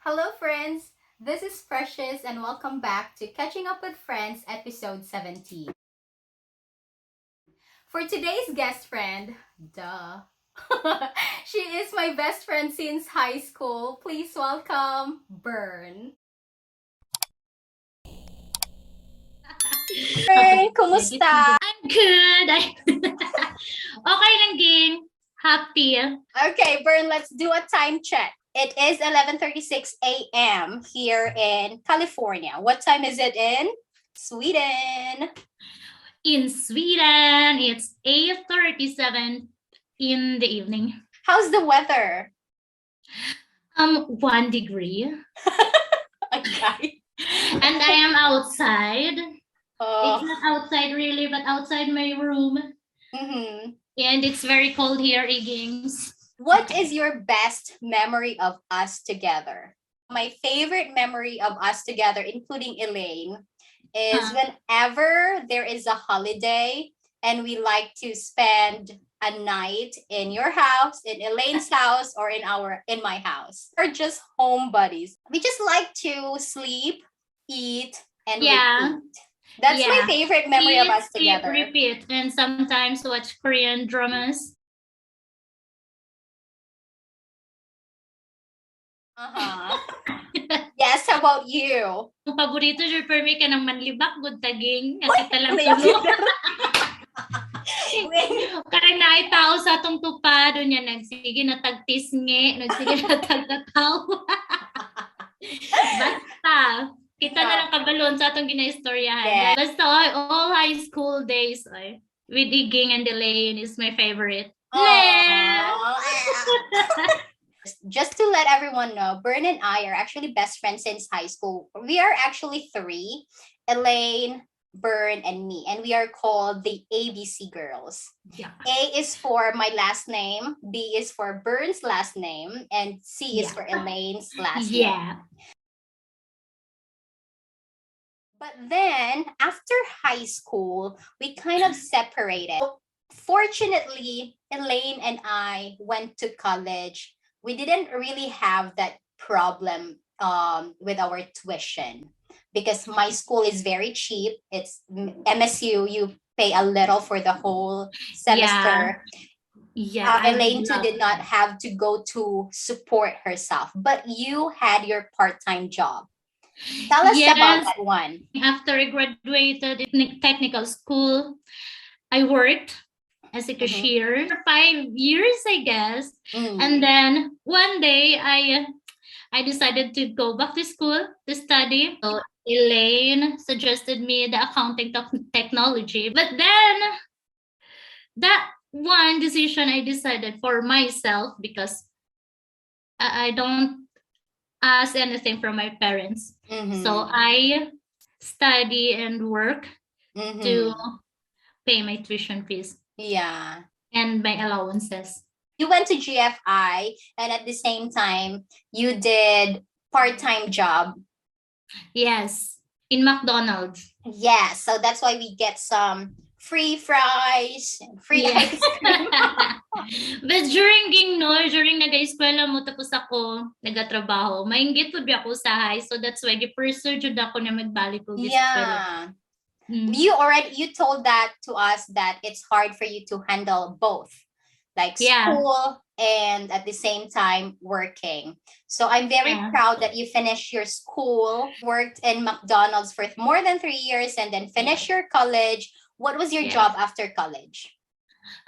Hello, friends! This is Precious, and welcome back to Catching Up with Friends, episode 17. For today's guest friend, duh, she is my best friend since high school. Please welcome Bern. Bern, kumusta? I'm good. Okay lang, gang. Happy. Okay, Bern, let's do a time check. It is 11:36 a.m. here in California. What time is it in Sweden? In Sweden, it's 8:37 in the evening. How's the weather? 1 degree. Okay. And I am outside. Oh. It's not outside really, but outside my room. Mm-hmm. And it's very cold here, Eggings. What is your best memory of us together? My favorite memory of us together, including Elaine, is whenever there is a holiday and we like to spend a night in your house, in Elaine's house, or in my house. We're just home buddies. We just like to sleep, eat, and repeat. That's my favorite memory of us together. Repeat, and sometimes watch Korean dramas. Yes, how about you? Ang paborito jud per me ka ng manlibak gud taging kasi talang karang naay tao sa atong tupad unya nagsige na tagtisngi, nagsige na tagtataw. Basta kita na lang kabalon sa atong ginaistoryahan. Basta all high school days with Iging and Elaine is my favorite. Just to let everyone know, Bern and I are actually best friends since high school. We are actually three, Elaine, Bern, and me. And we are called the ABC girls. Yeah. A is for my last name, B is for Bern's last name, and C is for Elaine's last name. But then, after high school, we kind of separated. Fortunately, Elaine and I went to college. We didn't really have that problem with our tuition because my school is very cheap. It's MSU. You pay a little for the whole semester. Elaine too did not have to go to support herself, but you had your part-time job. Tell us about that one. After I graduated in technical school, I worked as a cashier for 5 years, I guess. And then one day I decided to go back to school to study. So Elaine suggested me the accounting technology. But then that one decision I decided for myself because I don't ask anything from my parents. So I study and work to pay my tuition fees. Yeah. And my allowances. You went to GFI and at the same time you did part-time job. Yes, in McDonald's. Yes, so that's why we get some free fries and free ice cream. But during nag-eskwela mo tapos ako nagatrabaho, mainggit pud ako sa high, so that's why gi-pursue jud ako na magbalik og eskwela. You told that to us that it's hard for you to handle both, like school and at the same time working. So I'm very proud that you finished your school, worked in McDonald's for more than 3 years, and then finished your college. What was your job after college?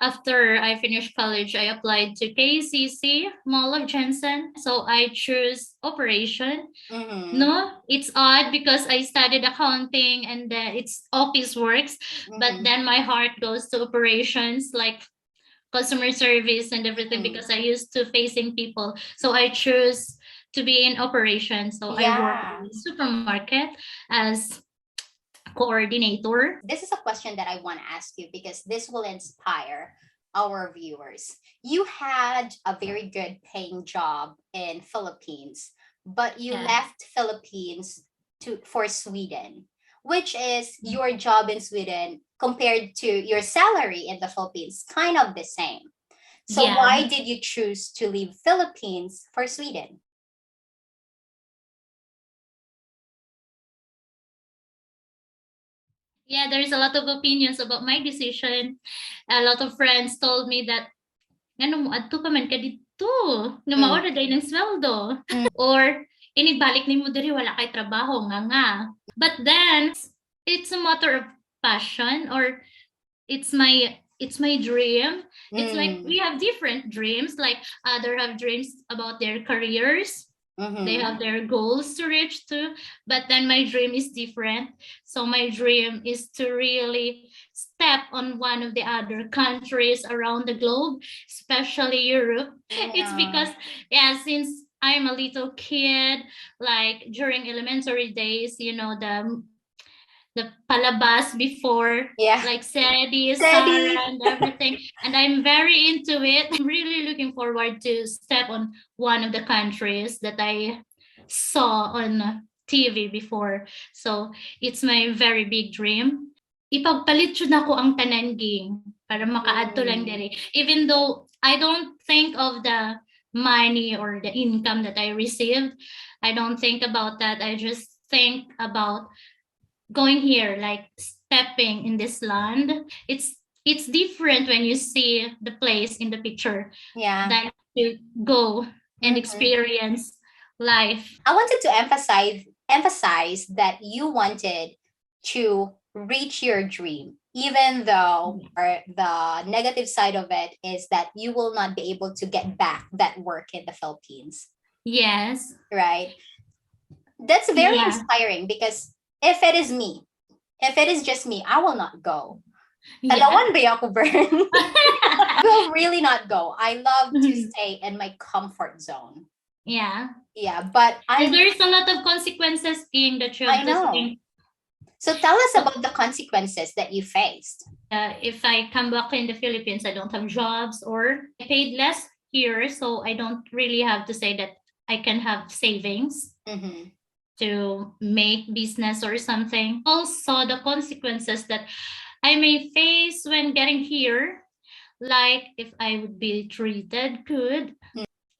After I finished college, I applied to KCC, Mall of Jensen. So I chose operation. No, it's odd because I studied accounting and it's office works. But then my heart goes to operations, like customer service and everything, because I used to facing people. So I chose to be in operations. So I work in the supermarket as coordinator. This is a question that I want to ask you because this will inspire our viewers. You had a very good paying job in Philippines, but you left Philippines for Sweden, which is your job in Sweden compared to your salary in the Philippines, kind of the same. So why did you choose to leave Philippines for Sweden? Yeah, there's a lot of opinions about my decision. A lot of friends told me that, ano mo, adto ka man ka dito. Nga mao na day ng sweldo. Or, inibalik ni mo diri, wala kay trabaho, nga. But then, it's a matter of passion, or it's my dream. It's like we have different dreams. Like other have dreams about their careers. They have their goals to reach to, but then my dream is different. So my dream is to really step on one of the other countries around the globe, especially Europe. Yeah. It's because, yeah, since I'm a little kid, like during elementary days, you know, the palabas before, Yeah. like Sadie, Steady. Sarah, and everything. And I'm very into it. I'm really looking forward to step on one of the countries that I saw on TV before. So it's my very big dream. Ipagpalit jud nako ang tanan ging para makaadto lang diri. Even though I don't think of the money or the income that I received, I don't think about that. I just think about going here, like stepping in this land. It's different when you see the place in the picture. Yeah. Than to go and experience life. I wanted to emphasize that you wanted to reach your dream, even though the negative side of it is that you will not be able to get back that work in the Philippines. Yes. Right? That's very inspiring, because if it is just me, I will not go. Dalawan ba ako, Bern? I will really not go. I love to stay in my comfort zone. Yeah. Yeah, but there's a lot of consequences in the trip. I know. So tell us about the consequences that you faced. If I come back in the Philippines, I don't have jobs, or I paid less here, so I don't really have to say that I can have savings to make business or something. Also, the consequences that I may face when getting here, like if I would be treated good,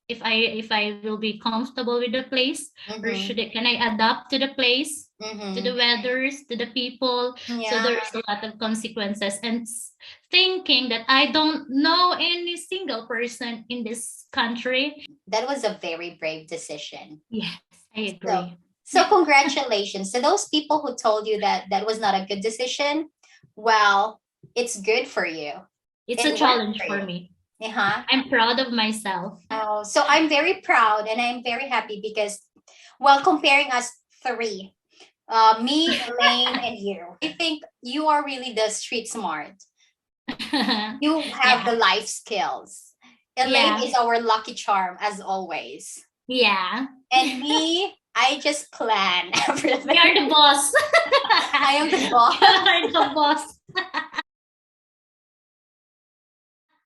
if I will be comfortable with the place, or can I adapt to the place, to the weathers, to the people. So there's a lot of consequences, and thinking that I don't know any single person in this country. That was a very brave decision. Yes, I agree. So congratulations to those people who told you that that was not a good decision. Well, it's good for you. It's a challenge for me. I'm proud of myself. Oh, so I'm very proud and I'm very happy because, well, comparing us three, me, Elaine, and you, I think you are really the street smart. You have the life skills. Elaine is our lucky charm, as always. Yeah. And me, I just plan everything. You're the boss. I am the boss. You're the boss.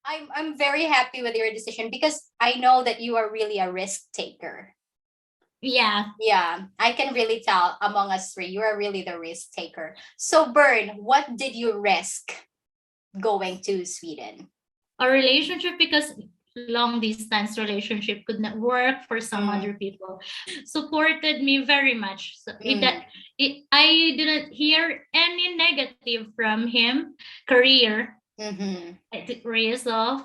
I'm very happy with your decision because I know that you are really a risk taker. Yeah. Yeah, I can really tell among us three, you are really the risk taker. So, Bern, what did you risk going to Sweden? A relationship, because long distance relationship could not work for some other people. Supported me very much. So I didn't hear any negative from him. Career. I took risks off.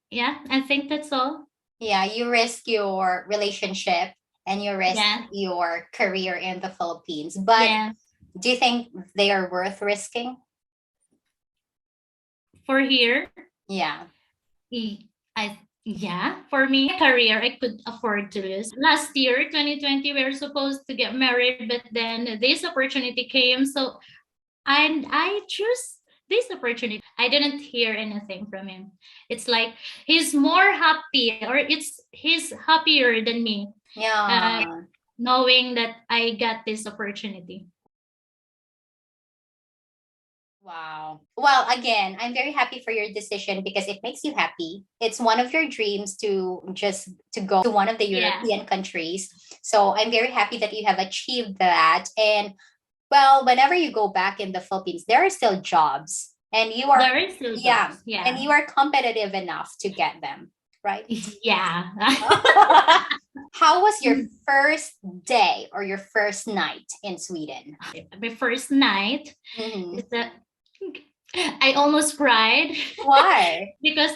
Yeah, I think that's all. Yeah, you risk your relationship and you risk your career in the Philippines. But do you think they are worth risking? For here? Yeah. For me, career, I could afford to lose. Last year, 2020, we were supposed to get married, but then this opportunity came. So, and I choose this opportunity. I didn't hear anything from him. It's like he's more happy, or he's happier than me. Yeah. Knowing that I got this opportunity. Wow. Well, again, I'm very happy for your decision because it makes you happy. It's one of your dreams to go to one of the European countries. So I'm very happy that you have achieved that. And well, whenever you go back in the Philippines, there are still jobs, and you are and you are competitive enough to get them. right? Yeah. How was your first day or your first night in Sweden? My first night Mm-hmm. is that I almost cried Why? because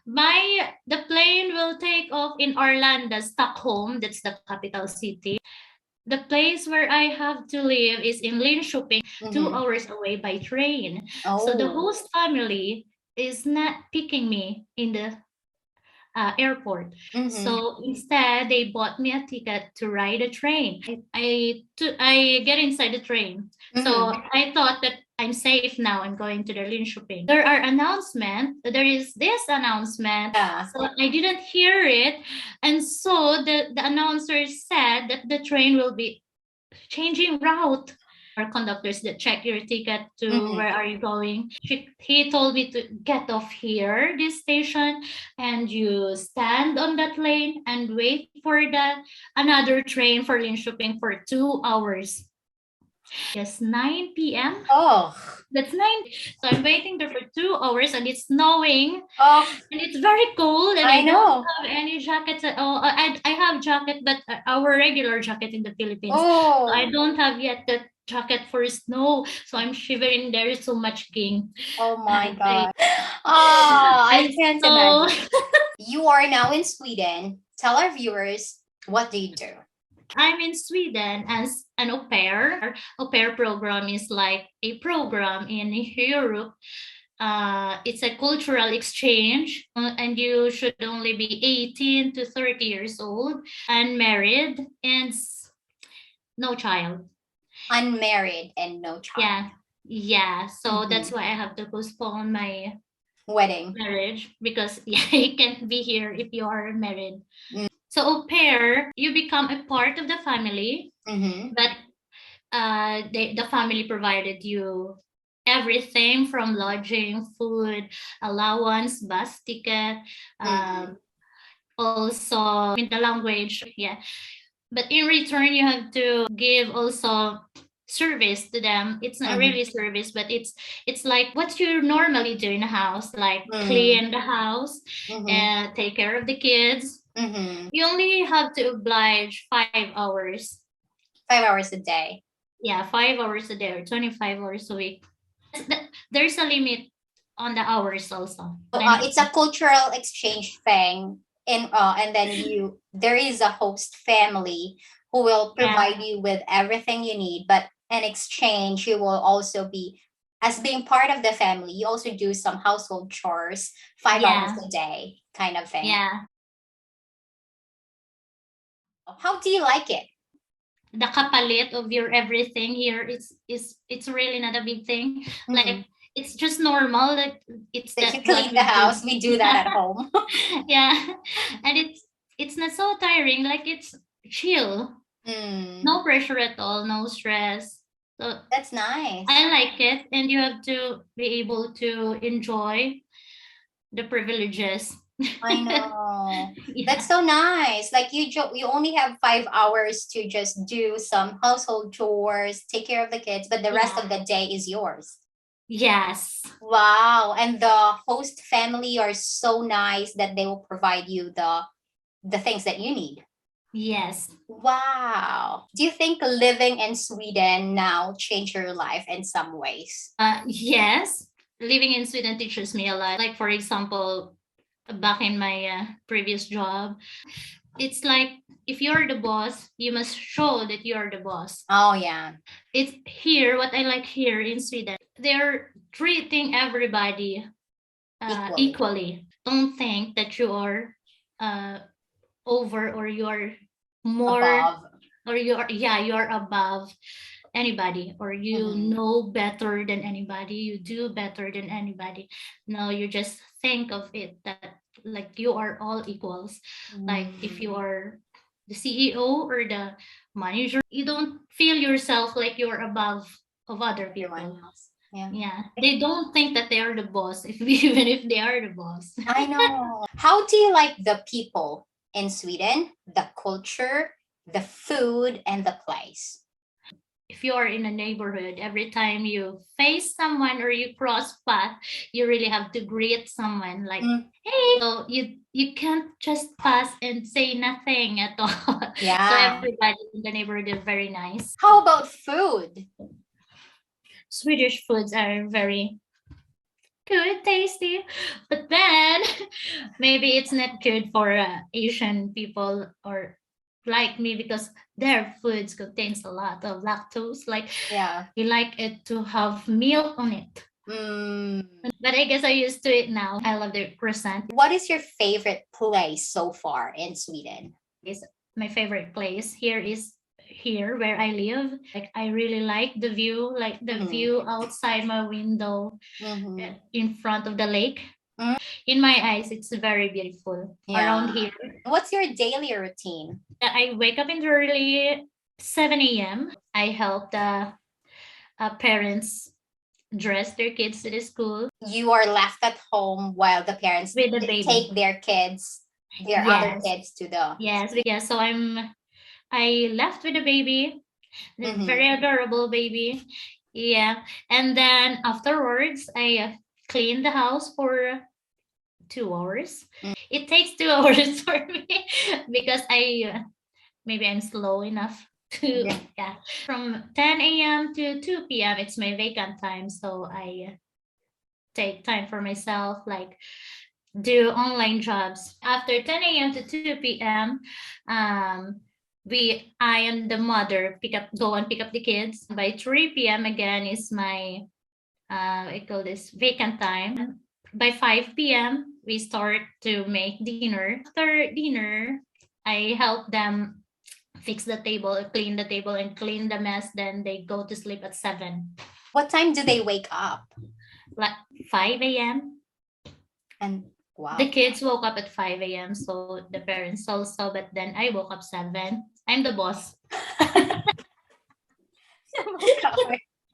the plane will take off in Orlando, Stockholm. That's the capital city. The place where I have to live is in Linköping, 2 hours away by train. So the Oh. host family is not picking me in the airport. Mm-hmm. So instead, they bought me a ticket to ride a train. I get inside the train. So I thought that I'm safe now. I'm going to the Linköping. There are announcements. There is this announcement. Yeah. So I didn't hear it. And so the announcer said that the train will be changing route. Our conductors that check your ticket to where are you going. He told me to get off here, this station, and you stand on that lane and wait for the another train for Linköping for 2 hours. Yes, 9 p.m. Oh. That's 9. So I'm waiting there for 2 hours and it's snowing. Oh. And it's very cold and I I don't know. have any jackets at all. I have jacket, but our regular jacket in the Philippines. Oh. So I don't have yet that jacket for snow. So I'm shivering. There is so much king. Oh my God. Oh, I can't so imagine. You are now in Sweden. Tell our viewers, what do you do? I'm in Sweden as an au pair. Au pair program is like a program in Europe. It's a cultural exchange, and you should only be 18 to 30 years old, unmarried, and no child. Unmarried and no child. Yeah. Yeah. So that's why I have to postpone my wedding marriage because you can't be here if you are married. So au pair, you become a part of the family, but the family provided you everything from lodging, food, allowance, bus ticket, also in the language, yeah. But in return, you have to give also service to them. It's not really service, but it's like what you normally do in a house, like clean the house and take care of the kids. You only have to oblige 5 hours. 5 hours a day. Yeah, 5 hours a day or 25 hours a week. There's a limit on the hours also. It's a cultural exchange thing. And then there is a host family who will provide you with everything you need, but in exchange you will also be, as being part of the family, you also do some household chores 5 hours a day kind of thing. Yeah. How do you like it? The kapalit of your everything here it's really not a big thing. Like it's just normal. Like it's that you clean the house. We do that at home. Yeah, and it's not so tiring. Like it's chill. No pressure at all. No stress. So that's nice. I like it, and you have to be able to enjoy the privileges. I know. That's so nice. Like you only have 5 hours to just do some household chores, take care of the kids, but the rest of the day is yours. Yes. Wow. And the host family are so nice that they will provide you the things that you need. Yes. Wow. Do you think living in Sweden now changed your life in some ways? Yes. Living in Sweden teaches me a lot. Like, for example, back in my previous job, it's like if you're the boss, you must show that you're the boss. Oh, yeah. It's here, what I like here in Sweden, they're treating everybody equally. Don't think that you are over or you're more above. Or you're above anybody, or you know better than anybody, you do better than anybody. No, you just think of it that like you are all equals. Like if you are the CEO or the manager, you don't feel yourself like you're above of other people. Yeah, they don't think that they are the boss even if they are the boss. I know. How do you like the people in Sweden, the culture, the food, and the place? if you are in a neighborhood, every time you face someone or you cross path, you really have to greet someone like, hey. So you can't just pass and say nothing at all. Yeah. So everybody in the neighborhood is very nice. How about food? Swedish foods are very good, tasty, but then maybe it's not good for Asian people or like me, because their foods contains a lot of lactose. Like, yeah, we like it to have milk on it. But I guess I used to it now. I love the croissant. What is your favorite place so far in Sweden? My favorite place here is here where I live. Like, I really like the view, like the view outside my window in front of the lake. In my eyes, it's very beautiful around here. What's your daily routine? I wake up in the early 7 a.m. I help the parents dress their kids to the school. You are left at home while the parents with the baby. Take their kids, their other kids to the... Yes. So I left with the baby, the very adorable baby. Yeah. And then afterwards, I clean the house for 2 hours. It takes 2 hours for me because maybe I'm slow enough to from 10 a.m. to 2 p.m. it's my vacant time, so I take time for myself, like do online jobs. After 10 a.m. to 2 p.m. I and the mother go and pick up the kids. By 3 p.m. again is my I call this vacant time. By 5 p.m. we start to make dinner. After dinner, I help them fix the table, clean the table, and clean the mess. Then they go to sleep at 7. What time do they wake up? Like 5 a.m. And wow. The kids woke up at 5 a.m. So the parents also, but then I woke up 7. I'm the boss.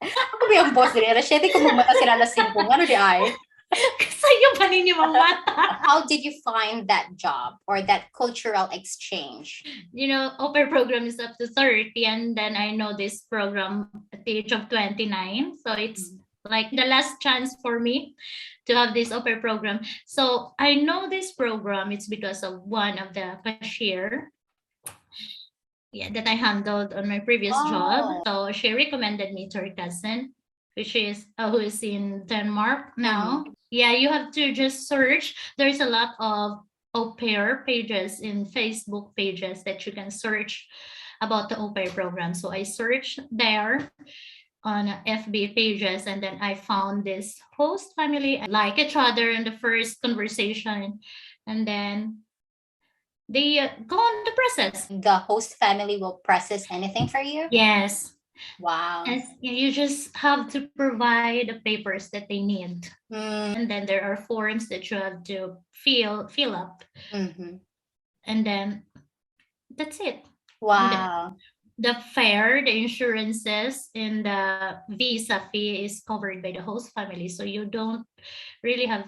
Ako ba yung boss nila? Siyete ko magmata sila na 5. Ano di ay? Sa'yo pa ninyo mamata. How did you find that job or that cultural exchange? You know, au pair program is up to 30, and then I know this program at the age of 29. So it's like the last chance for me to have this au pair program. So I know this program, it's because of one of the cashier that I handled on my previous job. So she recommended me to her cousin, which is who is in Denmark now. Yeah, you have to just search. There's a lot of au pair pages in Facebook pages that you can search about the au pair program. So I searched there on FB pages, and then I found this host family. I like each other in the first conversation, and then they go on the process. The host family will process anything for you? Yes. Wow. And you just have to provide the papers that they need. And then there are forms that you have to fill up. And then that's it. Wow. The fare, the insurances, and the visa fee is covered by the host family. So you don't really have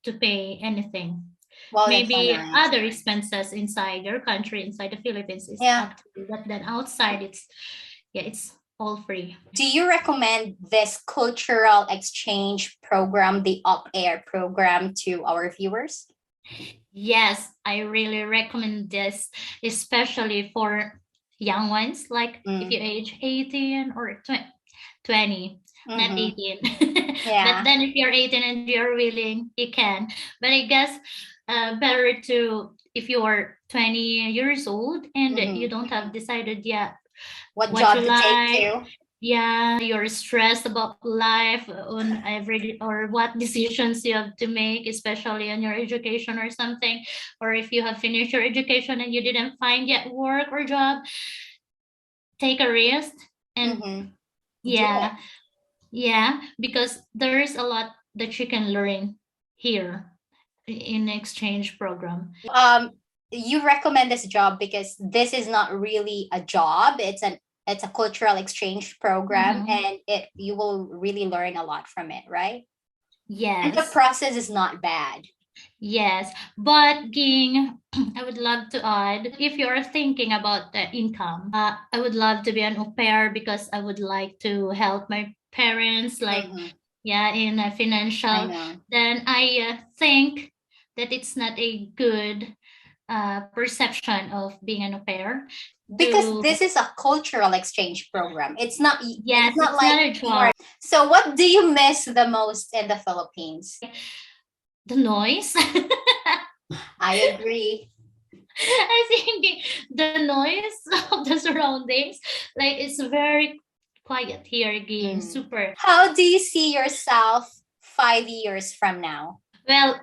to pay anything. Well, maybe nice. Other expenses inside your country, inside the Philippines is up to you. But then outside it's all free. Do you recommend this cultural exchange program, the au pair program, to our viewers? Yes, I really recommend this, especially for young ones, like if you age 18 or 20, not 18. But then if you're 18 and you're willing, you can. But I guess better to, if you are 20 years old and you don't have decided yet what job to take to. Yeah, you're stressed about life on or what decisions you have to make, especially on your education or something. Or if you have finished your education and you didn't find yet work or job, take a risk and because there's a lot that you can learn here in exchange program. You recommend this job because this is not really a job. It's a cultural exchange program, and you will really learn a lot from it, right? Yes. And the process is not bad. Yes, but Ging, I would love to add, if you're thinking about the income, I would love to be an au pair because I would like to help my parents, like, yeah, in a I financial. know. Then I think that it's not a good perception of being an au pair. Because To this is a cultural exchange program. It's not yes, it's not it's not like a you are. job. So what do you miss the most in the Philippines? The noise. I agree. I think the noise of the surroundings, like it's very quiet here again, super. How do you see yourself 5 years from now? Well,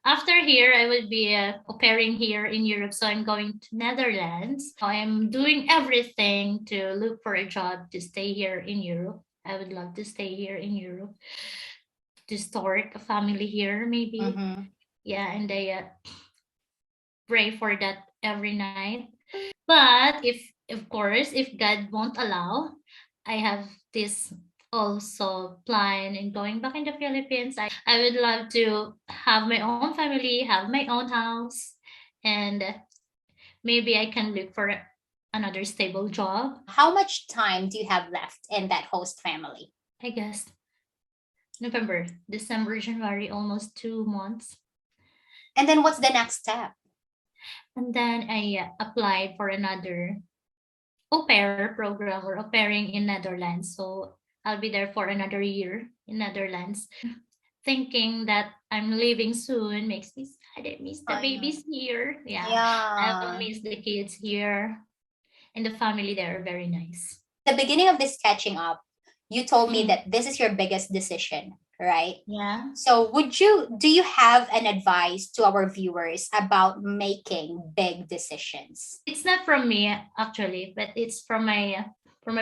after here, I will be au pairing here in Europe, so I'm going to Netherlands. I'm doing everything to look for a job to stay here in Europe. I would love to stay here in Europe to start a family here, maybe. Yeah, and I pray for that every night. But if, of course, if God won't allow, I have this also plan in going back in the Philippines. I would love to have my own family, have my own house, and maybe I can look for another stable job. How much time do you have left in that host family? I guess November, December, January, almost 2 months. And then what's the next step? And then I applied for another au pair program or au pairing in Netherlands. So I'll be there for another year in Netherlands. Thinking that I'm leaving soon makes me sad. I miss the babies here. Yeah. I will miss the kids here. And the family there are very nice. The beginning of this catching up, you told me that this is your biggest decision, right? Yeah. So do you have an advice to our viewers about making big decisions? It's not from me actually, but it's from my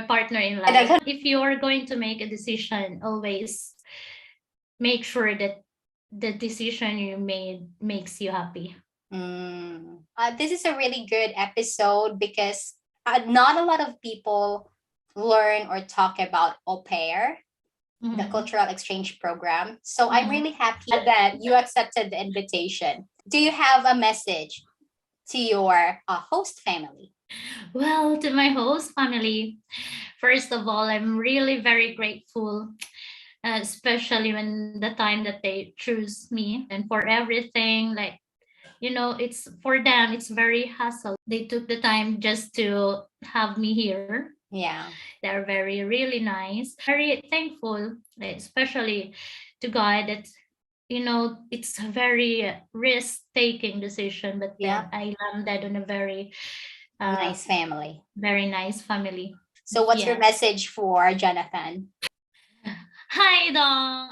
partner in life. If you are going to make a decision, always make sure that the decision you made makes you happy. This is a really good episode because not a lot of people learn or talk about au pair, the cultural exchange program. So I'm really happy that you accepted the invitation. Do you have a message to your host family? Well, to my host family, first of all, I'm really very grateful, especially when the time that they choose me and for everything. Like, it's for them, it's very hassle. They took the time just to have me here. Yeah. They're very, really nice. Very thankful, especially to God that, it's a very risk-taking decision, but then I landed on a very nice family. Very nice family. So what's your message for Jonathan? Hi, Dong.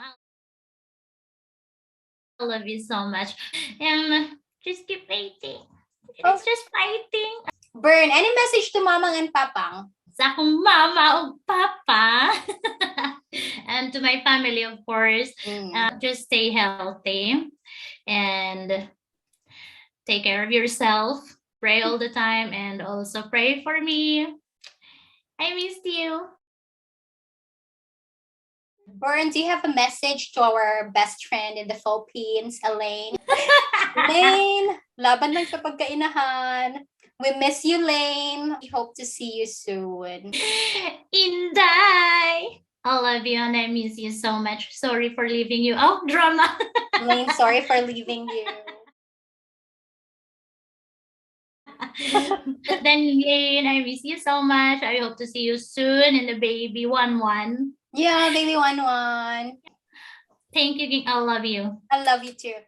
I love you so much. Just keep fighting. It's just fighting. Bern, any message to Mamang and Papang? Sa akong mama o papa. And to my family, of course. Just stay healthy and take care of yourself. Pray all the time and also pray for me. I missed you. Bern, do you have a message to our best friend in the Philippines, Elaine? Elaine, laban lang sa pagkainahan. We miss you, Lane. We hope to see you soon. Inday! I love you and I miss you so much. Sorry for leaving you. Oh, drama. Lane, sorry for leaving you. But then, Lane, I miss you so much. I hope to see you soon and the baby 1-1. Yeah, baby 1-1. Thank you, King. I love you. I love you too.